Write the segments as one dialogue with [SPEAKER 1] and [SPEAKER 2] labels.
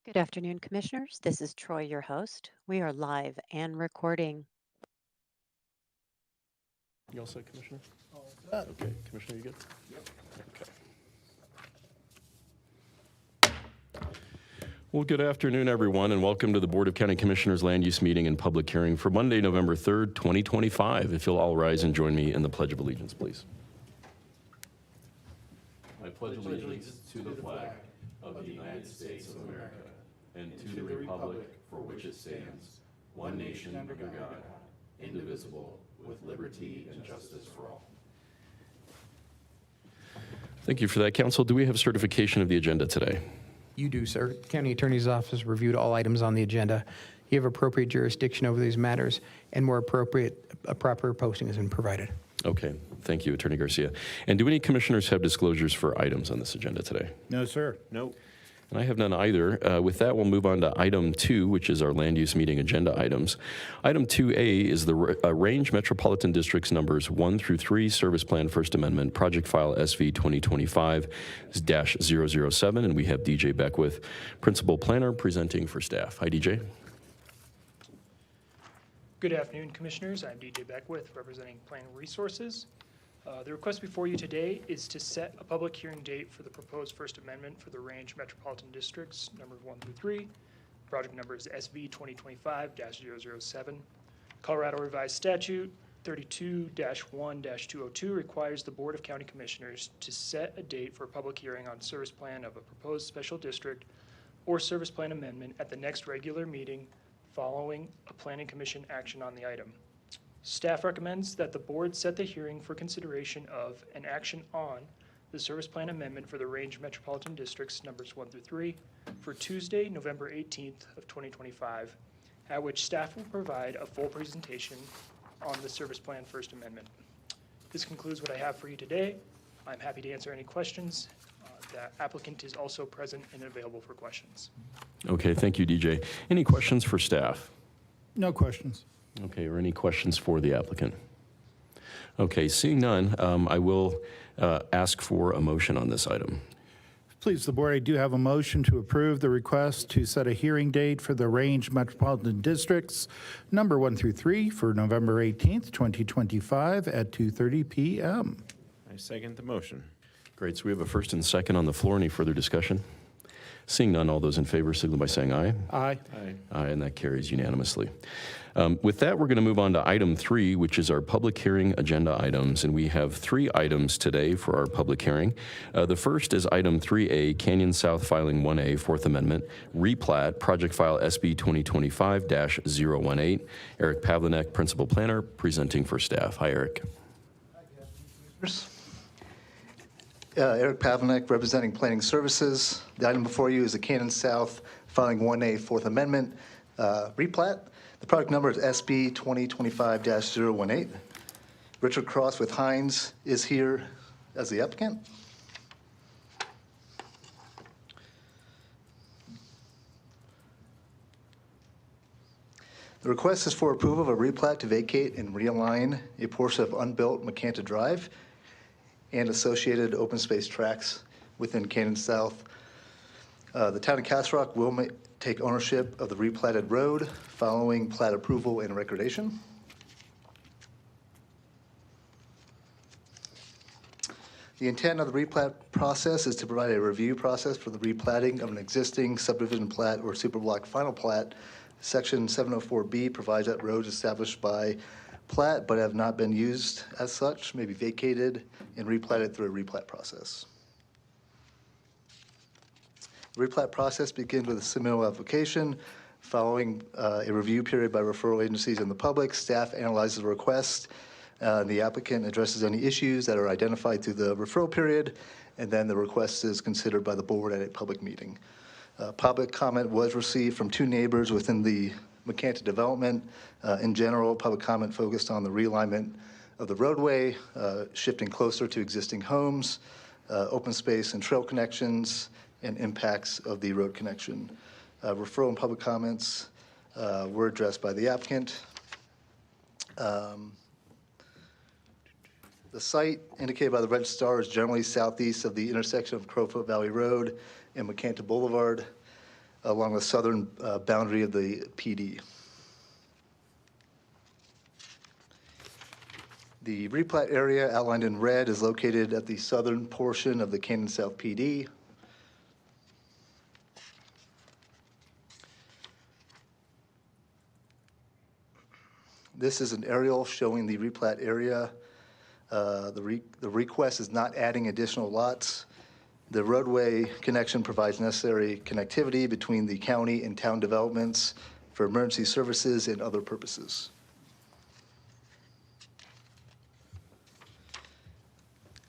[SPEAKER 1] Good afternoon, Commissioners. This is Troy, your host. We are live and recording.
[SPEAKER 2] You all set, Commissioner? Okay, Commissioner, you good? Okay. Well, good afternoon, everyone, and welcome to the Board of County Commissioners Land Use Meeting and Public Hearing for Monday, November 3rd, 2025. If you'll all rise and join me in the Pledge of Allegiance, please. I pledge allegiance to the flag of the United States of America and to the republic for which it stands, one nation under God, indivisible, with liberty and justice for all. Thank you for that, Council. Do we have certification of the agenda today?
[SPEAKER 3] You do, sir. County Attorney's Office reviewed all items on the agenda. You have appropriate jurisdiction over these matters, and where appropriate, a proper posting has been provided.
[SPEAKER 2] Okay, thank you, Attorney Garcia. And do any commissioners have disclosures for items on this agenda today?
[SPEAKER 4] No, sir.
[SPEAKER 5] No.
[SPEAKER 2] And I have none either. With that, we'll move on to item 2, which is our land use meeting agenda items. Item 2A is the Range Metropolitan Districts numbers 1 through 3 Service Plan First Amendment, Project File SV 2025-007, and we have DJ Beckwith, Principal Planner, presenting for staff. Hi, DJ.
[SPEAKER 6] Good afternoon, Commissioners. I'm DJ Beckwith, representing Planning Resources. The request before you today is to set a public hearing date for the proposed First Amendment for the Range Metropolitan Districts, numbers 1 through 3. Project number is SV 2025-007. Colorado Revised Statute 32-1-202 requires the Board of County Commissioners to set a date for a public hearing on service plan of a proposed special district or service plan amendment at the next regular meeting following a Planning Commission action on the item. Staff recommends that the board set the hearing for consideration of an action on the service plan amendment for the Range Metropolitan Districts numbers 1 through 3 for Tuesday, November 18th of 2025, at which staff will provide a full presentation on the service plan First Amendment. This concludes what I have for you today. I'm happy to answer any questions. The applicant is also present and available for questions.
[SPEAKER 2] Okay, thank you, DJ. Any questions for staff?
[SPEAKER 4] No questions.
[SPEAKER 2] Okay, or any questions for the applicant? Okay, seeing none, I will ask for a motion on this item.
[SPEAKER 4] Please, the board, I do have a motion to approve the request to set a hearing date for the Range Metropolitan Districts, number 1 through 3, for November 18th, 2025 at 2:30 p.m.
[SPEAKER 5] I second the motion.
[SPEAKER 2] Great, so we have a first and second on the floor. Any further discussion? Seeing none, all those in favor signal by saying aye.
[SPEAKER 4] Aye.
[SPEAKER 5] Aye.
[SPEAKER 2] Aye, and that carries unanimously. With that, we're going to move on to item 3, which is our public hearing agenda items, and we have 3 items today for our public hearing. The first is item 3A, Canyon South Filing 1A, Fourth Amendment, replat, Project File SB 2025-018. Eric Pavlinek, Principal Planner, presenting for staff. Hi, Eric.
[SPEAKER 7] Eric Pavlinek, representing Planning Services. The item before you is the Canyon South Filing 1A Fourth Amendment replat. The product number is SB 2025-018. Richard Cross with Hines is here as the applicant. The request is for approval of a replat to vacate and realign a portion of unbuilt McCanta Drive and associated open space tracts within Canyon South. The town of Castle Rock will take ownership of the replatted road following plat approval and recordation. The intent of the replat process is to provide a review process for the replatting of an existing subdivision plat or superblock final plat. Section 704B provides that roads established by plat but have not been used as such may be vacated and replatted through a replat process. The replat process begins with a submittal application. Following a review period by referral agencies and the public, staff analyzes the request. The applicant addresses any issues that are identified through the referral period, and then the request is considered by the board at a public meeting. Public comment was received from 2 neighbors within the McCanta development. In general, public comment focused on the realignment of the roadway, shifting closer to existing homes, open space and trail connections, and impacts of the road connection. Referral and public comments were addressed by the applicant. The site indicated by the red star is generally southeast of the intersection of Crowfoot Valley Road and McCanta Boulevard. along the southern boundary of the PD. The replat area outlined in red is located at the southern portion of the Canyon South PD. This is an aerial showing the replat area. The request is not adding additional lots. The roadway connection provides necessary connectivity between the county and town developments for emergency services and other purposes.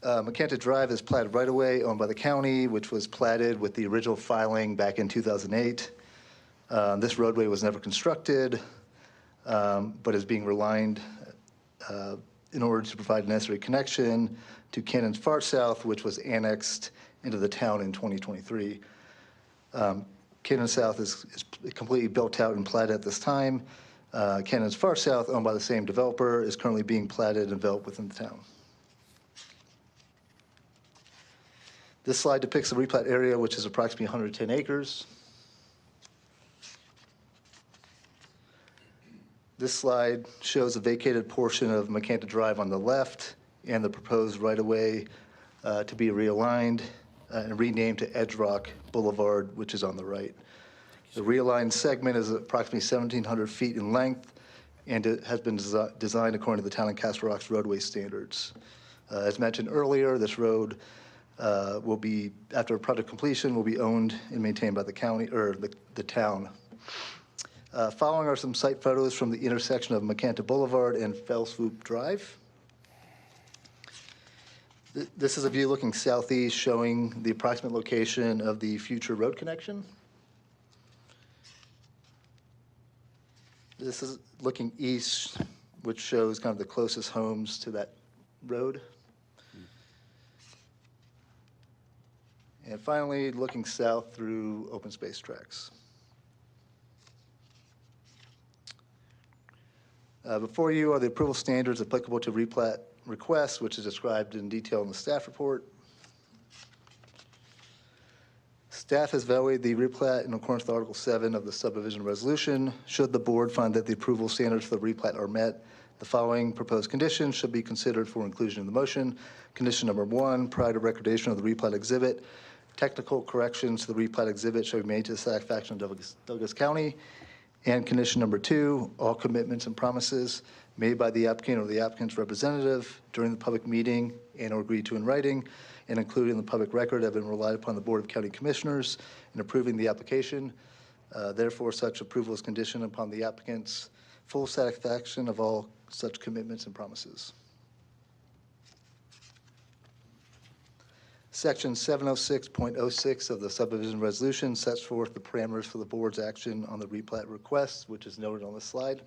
[SPEAKER 7] McCanta Drive is platted right-of-way owned by the county, which was platted with the original filing back in 2008. This roadway was never constructed, but is being relined in order to provide necessary connection to Canyon's far south, which was annexed into the town in 2023. Canyon South is completely built out and platted at this time. Canyon's far south, owned by the same developer, is currently being platted and developed within the town. This slide depicts the replat area, which is approximately 110 acres. This slide shows a vacated portion of McCanta Drive on the left and the proposed right-of-way to be realigned and renamed to Edge Rock Boulevard, which is on the right. The realigned segment is approximately 1,700 feet in length, and it has been designed according to the Town of Castle Rock's roadway standards. As mentioned earlier, this road will be, after project completion, will be owned and maintained by the county, or the town. Following are some site photos from the intersection of McCanta Boulevard and Fell Swoop Drive. This is a view looking southeast, showing the approximate location of the future road connection. This is looking east, which shows kind of the closest homes to that road. And finally, looking south through open space tracks. Before you are the approval standards applicable to replat requests, which is described in detail in the staff report. Staff has evaluated the replat in accordance with Article 7 of the subdivision resolution. Should the board find that the approval standards for the replat are met, the following proposed conditions should be considered for inclusion in the motion. Condition number 1, prior to recordation of the replat exhibit, technical corrections to the replat exhibit shall be made to the satisfaction of Douglas County. And condition number 2, all commitments and promises made by the applicant or the applicant's representative during the public meeting and or agreed to in writing and included in the public record have been relied upon the Board of County Commissioners in approving the application. Therefore, such approval is conditioned upon the applicant's full satisfaction of all such commitments and promises. Section 706.06 of the subdivision resolution sets forth the parameters for the board's action on the replat request, which is noted on this slide.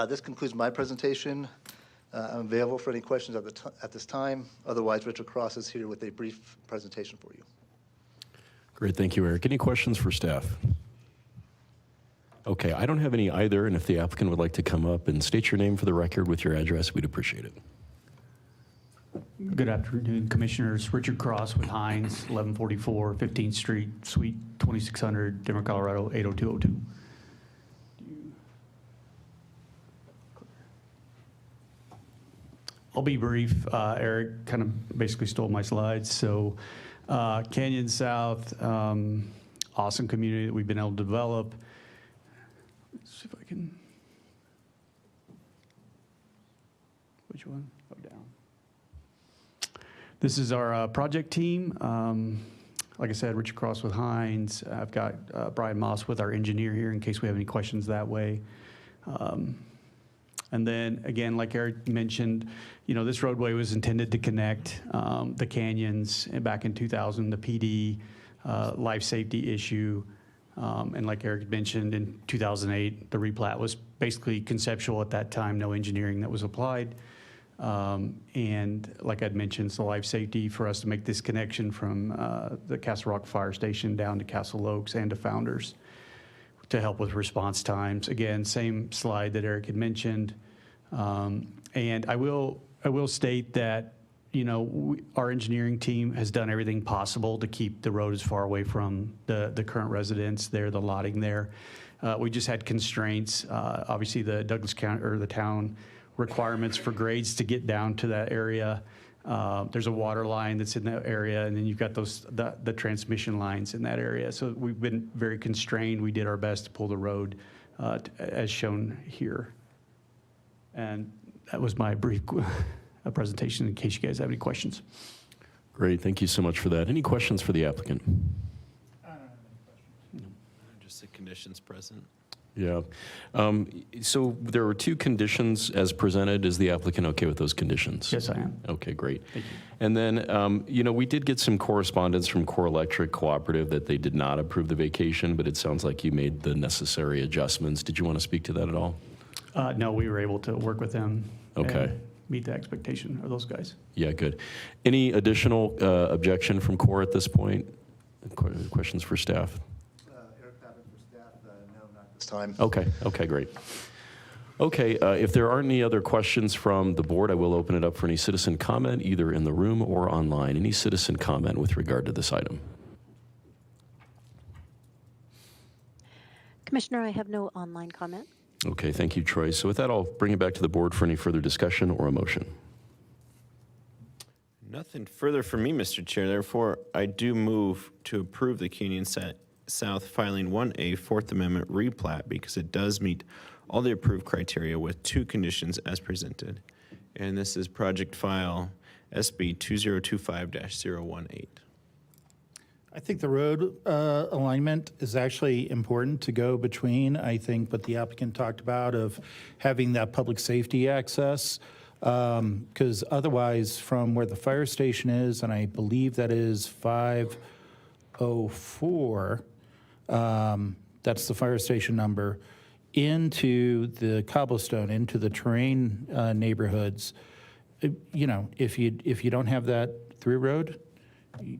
[SPEAKER 7] This concludes my presentation. I'm available for any questions at this time. Otherwise, Richard Cross is here with a brief presentation for you.
[SPEAKER 2] Great, thank you, Eric. Any questions for staff? Okay, I don't have any either, and if the applicant would like to come up and state your name for the record with your address, we'd appreciate it.
[SPEAKER 8] Good afternoon, Commissioners. Richard Cross with Hines, 1144 15th Street, Suite 2600, Denver, Colorado, 80202. I'll be brief. Eric kind of basically stole my slides. So Canyon South, awesome community that we've been able to develop. Let's see if I can, which one? Oh, down. This is our project team. Like I said, Richard Cross with Hines. I've got Brian Moss with our engineer here in case we have any questions that way. And then again, like Eric mentioned, you know, this roadway was intended to connect the canyons back in 2000, the PD life safety issue. And like Eric mentioned, in 2008, the replat was basically conceptual at that time, no engineering that was applied. And like I'd mentioned, it's the life safety for us to make this connection from the Castle Rock Fire Station down to Castle Oaks and to Founders to help with response times. Again, same slide that Eric had mentioned. And I will state that our engineering team has done everything possible to keep the road as far away from the current residents there, the lotting there. We just had constraints, obviously the Douglas County or the town requirements for grades to get down to that area. There's a water line that's in that area, and then you've got the transmission lines in that area. So we've been very constrained. We did our best to pull the road as shown here. And that was my brief presentation in case you guys have any questions.
[SPEAKER 2] Great, thank you so much for that. Any questions for the applicant?
[SPEAKER 5] Just the conditions present.
[SPEAKER 2] Yeah. So there were two conditions as presented. Is the applicant okay with those conditions?
[SPEAKER 8] Yes, I am.
[SPEAKER 2] Okay, great.
[SPEAKER 8] Thank you.
[SPEAKER 2] And then, we did get some correspondence from Core Electric Cooperative that they did not approve the vacation, but it sounds like you made the necessary adjustments. Did you want to speak to that at all?
[SPEAKER 8] No, we were able to work with them.
[SPEAKER 2] Okay.
[SPEAKER 8] And meet the expectation of those guys.
[SPEAKER 2] Yeah, good. Any additional objection from Core at this point? Questions for staff?
[SPEAKER 7] Eric Pavitt for staff, no, not this time.
[SPEAKER 2] Okay, great. Okay, if there aren't any other questions from the board, I will open it up for any citizen comment, either in the room or online. Any citizen comment with regard to this item?
[SPEAKER 1] Commissioner, I have no online comment.
[SPEAKER 2] Okay, thank you, Troy. So with that, I'll bring it back to the board for any further discussion or a motion.
[SPEAKER 5] Nothing further from me, Mr. Chair. Therefore, I do move to approve the Canyon South Filing 1A Fourth Amendment replat because it does meet all the approved criteria with two conditions as presented. And this is project file SB 2025-018.
[SPEAKER 4] I think the road alignment is actually important to go between, I think, what the applicant talked about of having that public safety access, because otherwise from where the fire station is, and I believe that is 504, that's the fire station number, into the cobblestone, into the terrain neighborhoods, if you don't have that through road,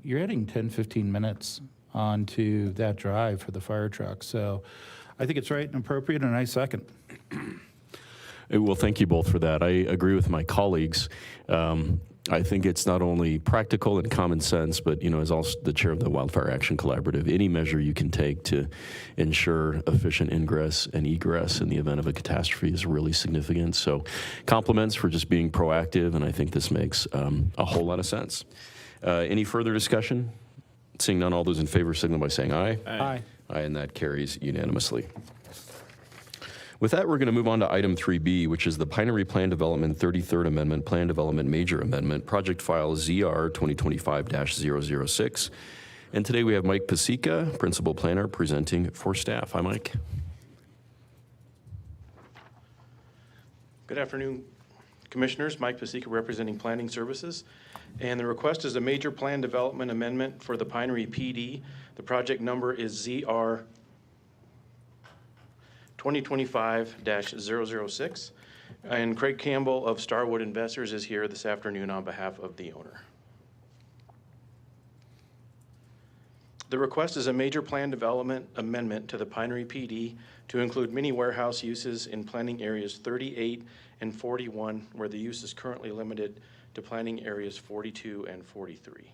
[SPEAKER 4] you're adding 10, 15 minutes onto that drive for the fire truck. So I think it's right and appropriate, and I second.
[SPEAKER 2] Well, thank you both for that. I agree with my colleagues. I think it's not only practical and common sense, but, as also the chair of the Wildfire Action Collaborative, any measure you can take to ensure efficient ingress and egress in the event of a catastrophe is really significant. So compliments for just being proactive, and I think this makes a whole lot of sense. Any further discussion? Seeing none, all those in favor signal by saying aye.
[SPEAKER 4] Aye.
[SPEAKER 2] Aye, and that carries unanimously. With that, we're going to move on to item 3B, which is the Pinery Plan Development 33rd Amendment, Plan Development Major Amendment, Project File ZR 2025-006. And today we have Mike Pasica, Principal Planner, presenting for staff. Hi, Mike.
[SPEAKER 9] Good afternoon, Commissioners. Mike Pasica representing Planning Services. And the request is a major plan development amendment for the Pinery PD. The project number is ZR 2025-006. And Craig Campbell of Starwood Investors is here this afternoon on behalf of the owner. The request is a major plan development amendment to the Pinery PD to include mini warehouse uses in planning areas 38 and 41, where the use is currently limited to planning areas 42 and 43.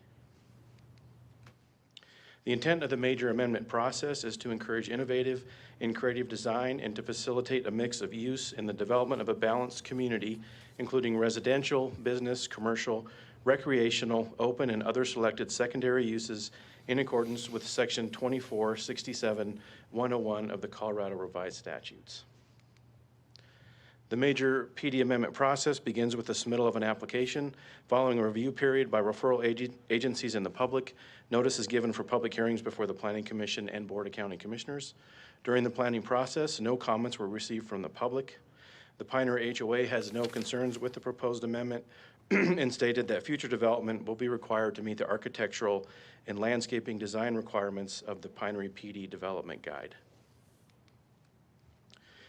[SPEAKER 9] The intent of the major amendment process is to encourage innovative and creative design and to facilitate a mix of use in the development of a balanced community, including residential, business, commercial, recreational, open, and other selected secondary uses in accordance with Section 2467-101 of the Colorado Revised Statutes. The major PD amendment process begins with the submittal of an application. Following a review period by referral agencies and the public, notice is given for public hearings before the Planning Commission and Board of County Commissioners. During the planning process, no comments were received from the public. The Pinery HOA has no concerns with the proposed amendment and stated that future development will be required to meet the architectural and landscaping design requirements of the Pinery PD Development Guide.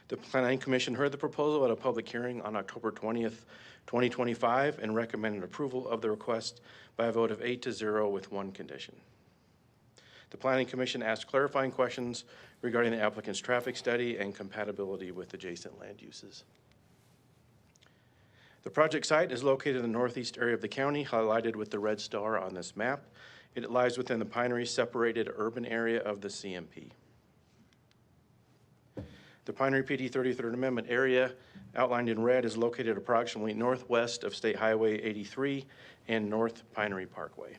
[SPEAKER 9] The Planning Commission heard the proposal at a public hearing on October 20th, 2025, and recommended approval of the request by a vote of 8-0 with one condition. The Planning Commission asked clarifying questions regarding the applicant's traffic study and compatibility with adjacent land uses. The project site is located in the northeast area of the county, highlighted with the red star on this map. It lies within the Pinery separated urban area of the CMP. The Pinery PD 33rd Amendment area, outlined in red, is located approximately northwest of State Highway 83 and North Pinery Parkway.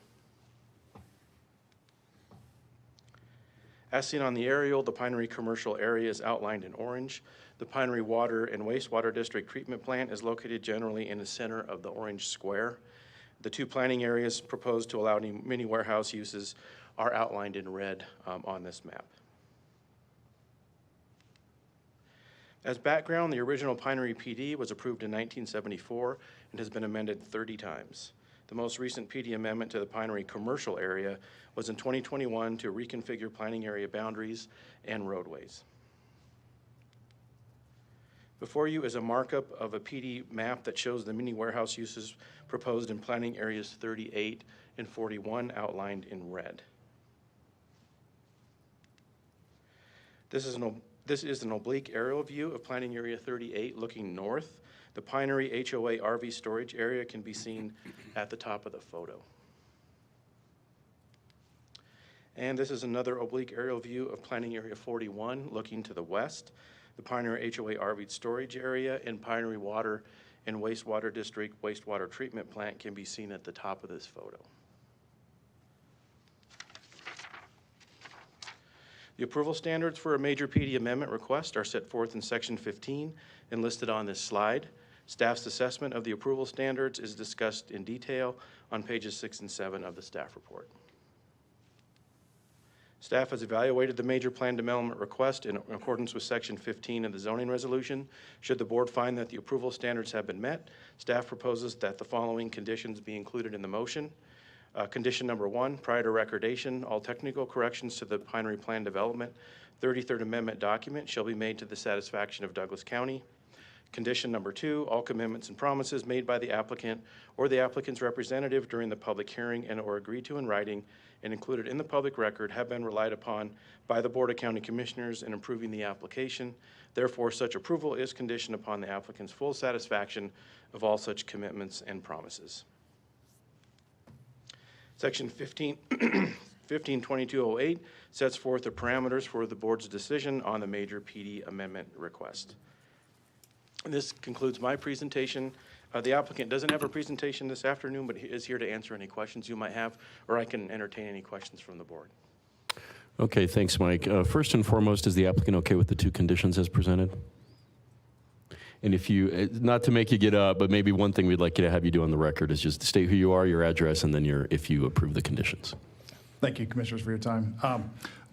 [SPEAKER 9] As seen on the aerial, the Pinery commercial area is outlined in orange. The Pinery Water and Wastewater District Treatment Plant is located generally in the center of the orange square. The two planning areas proposed to allow mini warehouse uses are outlined in red on this map. As background, the original Pinery PD was approved in 1974 and has been amended 30 times. The most recent PD amendment to the Pinery commercial area was in 2021 to reconfigure planning area boundaries and roadways. Before you is a markup of a PD map that shows the mini warehouse uses proposed in planning areas 38 and 41 outlined in red. This is an oblique aerial view of planning area 38 looking north. The Pinery HOA RV storage area can be seen at the top of the photo. And this is another oblique aerial view of planning area 41 looking to the west. The Pinery HOA RV storage area and Pinery Water and Wastewater District wastewater treatment plant can be seen at the top of this photo. The approval standards for a major PD amendment request are set forth in section 15 and listed on this slide. Staff's assessment of the approval standards is discussed in detail on pages 6 and 7 of the staff report. Staff has evaluated the major plan development request in accordance with section 15 of the zoning resolution. Should the board find that the approval standards have been met, staff proposes that the following conditions be included in the motion. Condition number 1, prior to recordation, all technical corrections to the Pinery Plan Development 33rd Amendment document shall be made to the satisfaction of Douglas County. Condition number 2, all commitments and promises made by the applicant or the applicant's representative during the public hearing and or agreed to in writing and included in the public record have been relied upon by the Board of County Commissioners in approving the application. Therefore, such approval is conditioned upon the applicant's full satisfaction of all such commitments and promises. Section 152208 sets forth the parameters for the board's decision on the major PD amendment request. And this concludes my presentation. The applicant doesn't have a presentation this afternoon, but he is here to answer any questions you might have, or I can entertain any questions from the board.
[SPEAKER 2] Okay, thanks, Mike. First and foremost, is the applicant okay with the two conditions as presented? And if you, not to make you get up, but maybe one thing we'd like you to have you do on the record is just state who you are, your address, and then if you approve the conditions.
[SPEAKER 10] Thank you, Commissioners, for your time.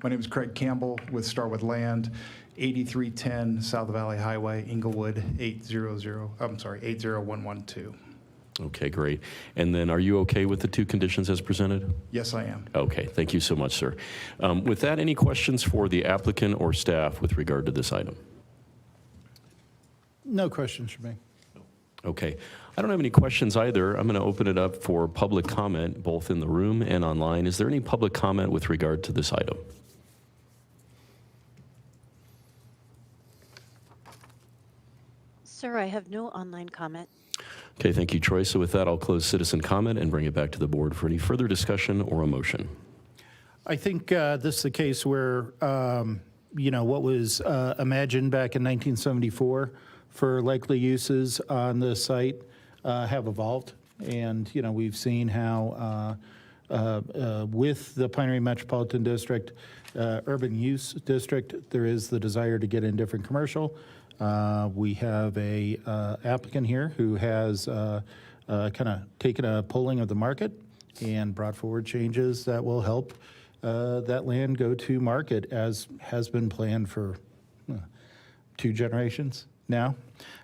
[SPEAKER 10] My name is Craig Campbell with Starwood Land, 8310 South Valley Highway, Inglewood, 80112.
[SPEAKER 2] Okay, great. And then are you okay with the two conditions as presented?
[SPEAKER 10] Yes, I am.
[SPEAKER 2] Okay, thank you so much, sir. With that, any questions for the applicant or staff with regard to this item?
[SPEAKER 4] No questions for me.
[SPEAKER 2] Okay. I don't have any questions either. I'm going to open it up for public comment, both in the room and online. Is there any public comment with regard to this item?
[SPEAKER 1] Sir, I have no online comment.
[SPEAKER 2] Okay, thank you, Troy. So with that, I'll close citizen comment and bring it back to the board for any further discussion or a motion.
[SPEAKER 4] I think this is a case where, what was imagined back in 1974 for likely uses on the site have evolved. And, we've seen how with the Pinery Metropolitan District, urban use district, there is the desire to get in different commercial. We have a applicant here who has kind of taken a polling of the market and brought forward changes that will help that land go to market as has been planned for 2 generations now.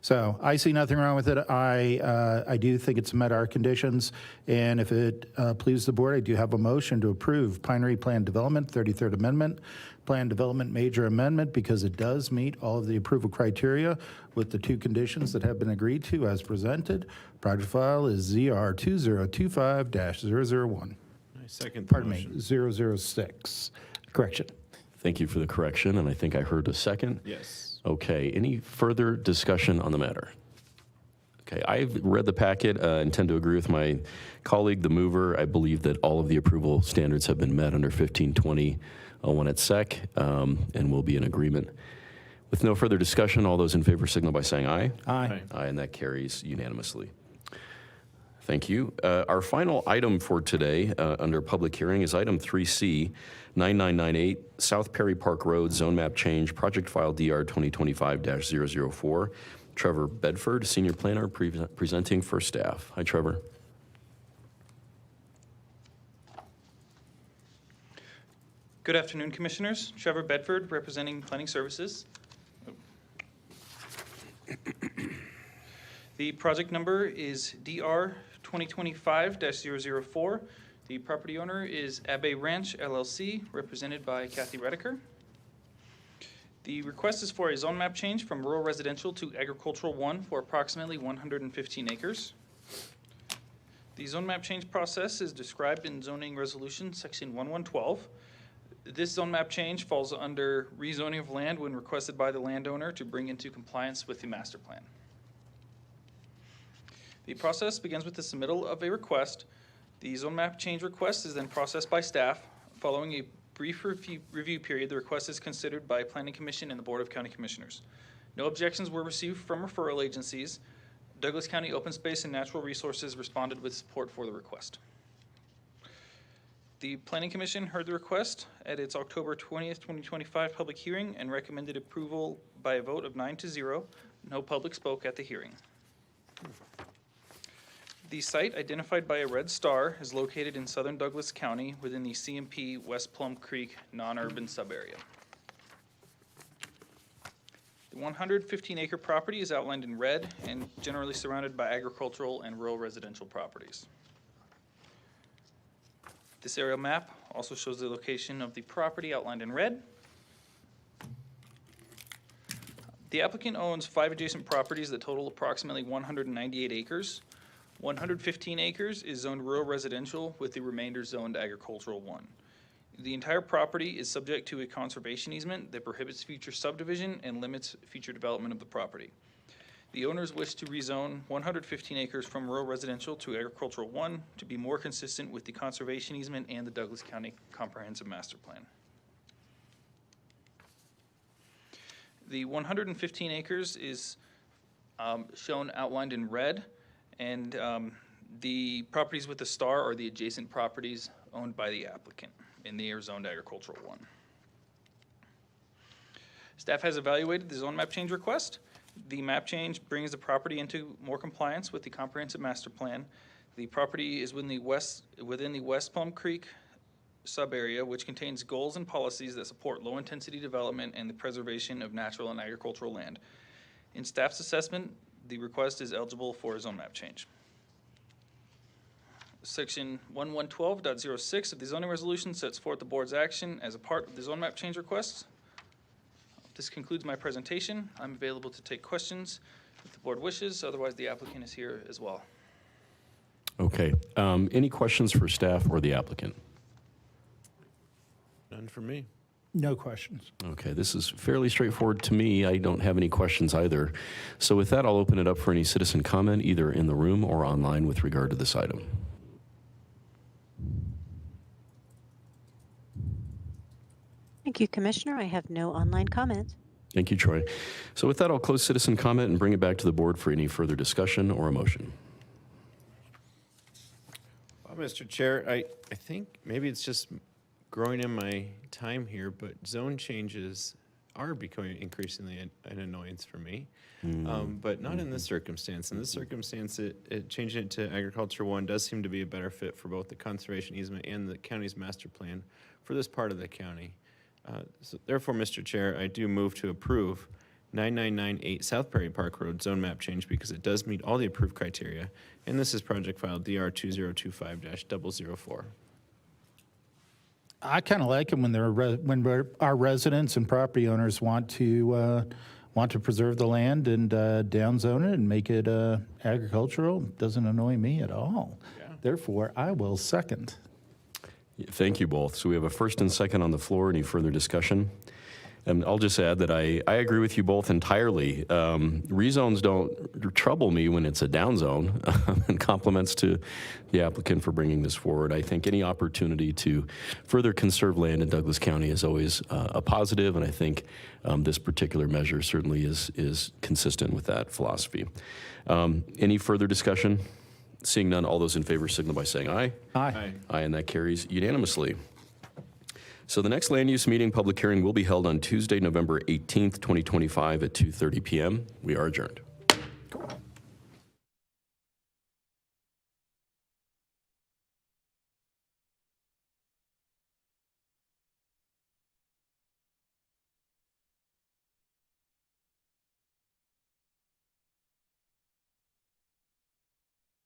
[SPEAKER 4] So I see nothing wrong with it. I do think it's met our conditions, and if it pleases the board, I do have a motion to approve Pinery Plan Development 33rd Amendment, Plan Development Major Amendment, because it does meet all of the approval criteria with the 2 conditions that have been agreed to as presented. Project file is ZR 2025-001.
[SPEAKER 5] I second the
[SPEAKER 4] Pardon
[SPEAKER 5] motion.
[SPEAKER 4] me, 006. Correction.
[SPEAKER 2] Thank you for the correction, and I think I heard a second.
[SPEAKER 5] Yes.
[SPEAKER 2] Okay, any further discussion on the matter? Okay, I've read the packet, intend to agree with my colleague, the mover. I believe that all of the approval standards have been met under 1520-01 at SEC, and we'll be in agreement. With no further discussion, all those in favor signal by saying aye.
[SPEAKER 4] Aye.
[SPEAKER 2] Aye, and that carries unanimously. Thank you. Our final item for today under public hearing is item 3C, 9998 South Perry Park Road Zone Map Change, Project File DR 2025-004. Trevor Bedford, Senior Planner, presenting for staff. Hi, Trevor.
[SPEAKER 11] Good afternoon, Commissioners. Trevor Bedford, representing Planning Services. The project number is DR 2025-004. The property owner is Abbey Ranch LLC, represented by Kathy Redeker. The request is for a zone map change from rural residential to agricultural 1 for approximately 115 acres. The zone map change process is described in Zoning Resolution Section 1112. This zone map change falls under rezoning of land when requested by the landowner to bring into compliance with the master plan. The process begins with the submittal of a request. The zone map change request is then processed by staff. Following a brief review period, the request is considered by Planning Commission and the Board of County Commissioners. No objections were received from referral agencies. Douglas County Open Space and Natural Resources responded with support for the request. The Planning Commission heard the request at its October 20th, 2025 public hearing and recommended approval by a vote of 9-0. No public spoke at the hearing. The site, identified by a red star, is located in southern Douglas County within the CMP West Plum Creek non-urban subarea. The 115-acre property is outlined in red and generally surrounded by agricultural and rural residential properties. This aerial map also shows the location of the property outlined in red. The applicant owns 5 adjacent properties that total approximately 198 acres. 115 acres is zoned rural residential with the remainder zoned agricultural 1. The entire property is subject to a conservation easement that prohibits future subdivision and limits future development of the property. The owners wish to rezone 115 acres from rural residential to agricultural 1 to be more consistent with the conservation easement and the Douglas County Comprehensive Master Plan. The 115 acres is shown outlined in red, and the properties with the star are the adjacent properties owned by the applicant in the zoned agricultural 1. Staff has evaluated the zone map change request. The map change brings the property into more compliance with the comprehensive master plan. The property is within the West Plum Creek subarea, which contains goals and policies that support low-intensity development and the preservation of natural and agricultural land. In staff's assessment, the request is eligible for a zone map change. Section 1112.06 of the zoning resolution sets forth the board's action as a part of the zone map change request. This concludes my presentation. I'm available to take questions if the board wishes. Otherwise, the applicant is here as well.
[SPEAKER 2] Okay. Any questions for staff or the applicant?
[SPEAKER 5] None for me.
[SPEAKER 4] No questions.
[SPEAKER 2] Okay, this is fairly straightforward to me. I don't have any questions either. So with that, I'll open it up for any citizen comment, either in the room or online with regard to this item.
[SPEAKER 1] Thank you, Commissioner. I have no online comments.
[SPEAKER 2] Thank you, Troy. So with that, I'll close citizen comment and bring it back to the board for any further discussion or a motion.
[SPEAKER 5] Well, Mr. Chair, I think maybe it's just growing in my time here, but zone changes are becoming increasingly an annoyance for me, but not in this circumstance. In this circumstance, changing it to Agriculture 1 does seem to be a better fit for both the conservation easement and the county's master plan for this part of the county. So therefore, Mr. Chair, I do move to approve 9998 South Perry Park Road zone map change because it does meet all the approved criteria, and this is project file DR 2025-004.
[SPEAKER 4] I kind of like them when our residents and property owners want to preserve the land and downzone it and make it agricultural. It doesn't annoy me at all. Yeah. Therefore, I will second.
[SPEAKER 2] Thank you both. So we have a first and second on the floor. Any further discussion? And I'll just add that I agree with you both entirely. Rezones don't trouble me when it's a down zone, and compliments to the applicant for bringing this forward. I think any opportunity to further conserve land in Douglas County is always a positive, and I think this particular measure certainly is consistent with that philosophy. Any further discussion? Seeing none, all those in favor signal by saying aye.
[SPEAKER 4] Aye.
[SPEAKER 2] Aye, and that carries unanimously. So the next land use meeting public hearing will be held on Tuesday, November 18th, 2025 at 2:30 p.m. We are adjourned.